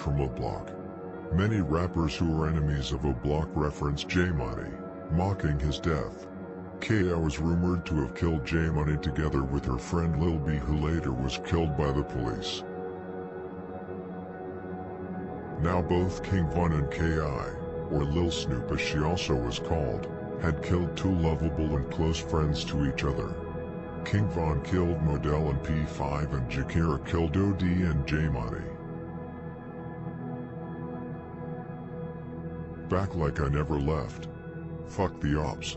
from O'Block. Many rappers who are enemies of O'Block reference J-Money, mocking his death. K.I. was rumored to have killed J-Money together with her friend Lil B, who later was killed by the police. Now both King Von and K.I., or Lil Snoop as she also was called, had killed two lovable and close friends to each other. King Von killed Modell and P5, and Gakirah killed OD and J-Money. Back like I never left. Fuck the ops.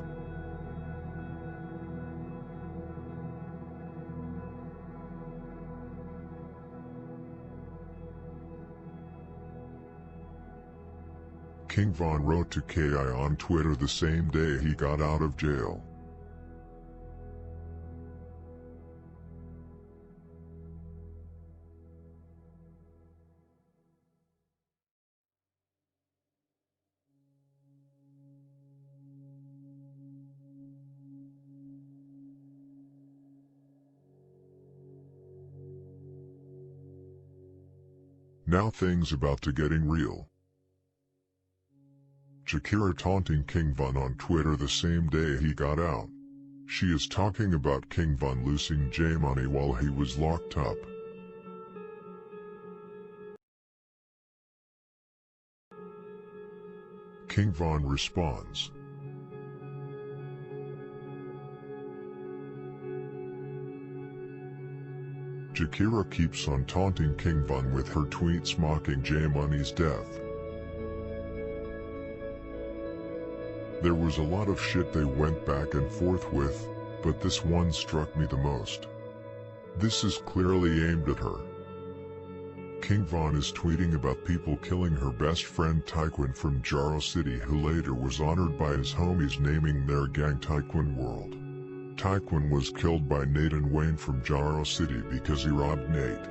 King Von wrote to K.I. on Twitter the same day he got out of jail. Now things about to getting real. Gakirah taunting King Von on Twitter the same day he got out. She is talking about King Von losing J-Money while he was locked up. King Von responds. Gakirah keeps on taunting King Von with her tweets mocking J-Money's death. There was a lot of shit they went back and forth with, but this one struck me the most. This is clearly aimed at her. King Von is tweeting about people killing her best friend Taekwon from Jaro City, who later was honored by his homies naming their gang Taekwon World. Taekwon was killed by Nate and Wayne from Jaro City because he robbed Nate.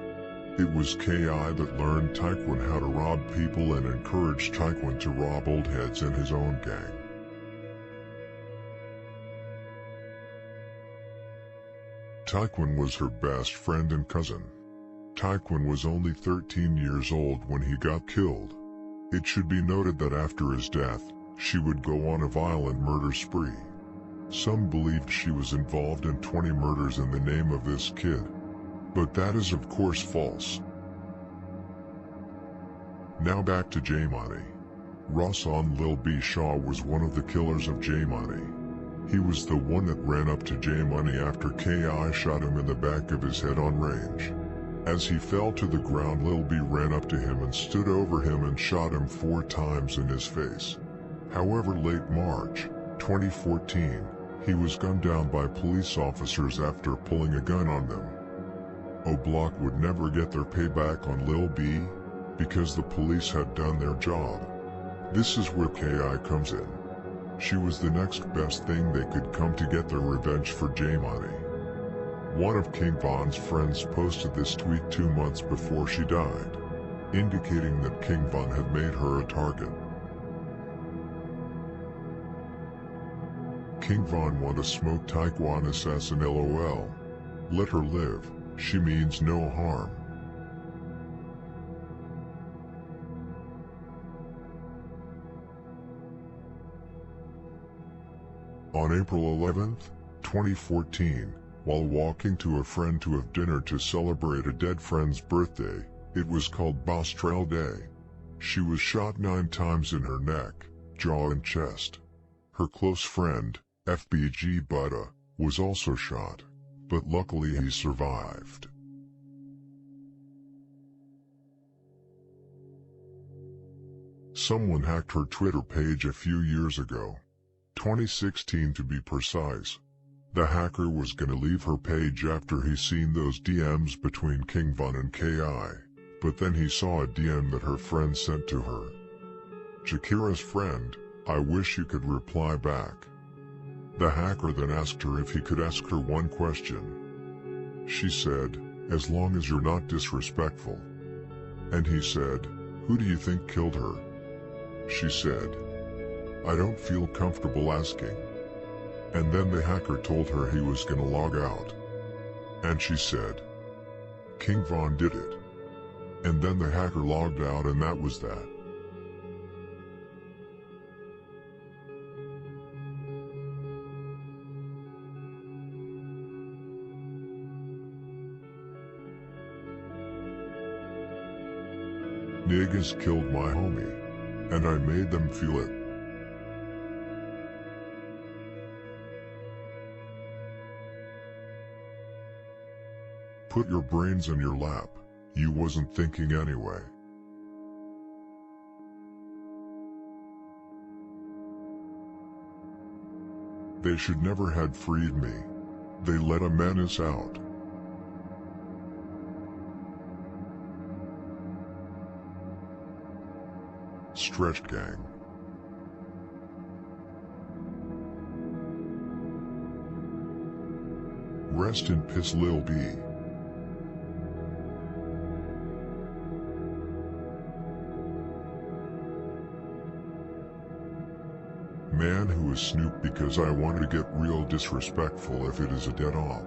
It was K.I. that learned Taekwon how to rob people and encouraged Taekwon to rob old heads in his own gang. Taekwon was her best friend and cousin. Taekwon was only 13 years old when he got killed. It should be noted that after his death, she would go on a violent murder spree. Some believed she was involved in 20 murders in the name of this kid. But that is of course false. Now back to J-Money. Ross on Lil B Shaw was one of the killers of J-Money. He was the one that ran up to J-Money after K.I. shot him in the back of his head on range. As he fell to the ground, Lil B ran up to him and stood over him and shot him 4 times in his face. However, late March 2014, he was gunned down by police officers after pulling a gun on them. O'Block would never get their payback on Lil B, because the police had done their job. This is where K.I. comes in. She was the next best thing they could come to get their revenge for J-Money. One of King Von's friends posted this tweet 2 months before she died, indicating that King Von had made her a target. King Von want to smoke Taekwon assassin LOL. Let her live, she means no harm. On April 11, 2014, while walking to a friend to have dinner to celebrate a dead friend's birthday, it was called Bostrel Day, she was shot 9 times in her neck, jaw and chest. Her close friend, FBG Butta, was also shot, but luckily he survived. Someone hacked her Twitter page a few years ago. 2016 to be precise. The hacker was gonna leave her page after he seen those DMs between King Von and K.I., but then he saw a DM that her friend sent to her. Gakirah's friend, I wish you could reply back. The hacker then asked her if he could ask her one question. She said, as long as you're not disrespectful. And he said, who do you think killed her? She said, I don't feel comfortable asking. And then the hacker told her he was gonna log out. And she said, King Von did it. And then the hacker logged out and that was that. Niggas killed my homie. And I made them feel it. Put your brains in your lap. You wasn't thinking anyway. They should never had freed me. They let a menace out. Stretched gang. Rest in peace, Lil B. Man who is Snoop because I wanted to get real disrespectful if it is a dead off.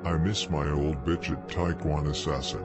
I miss my old bitch at Taekwondo Assassin.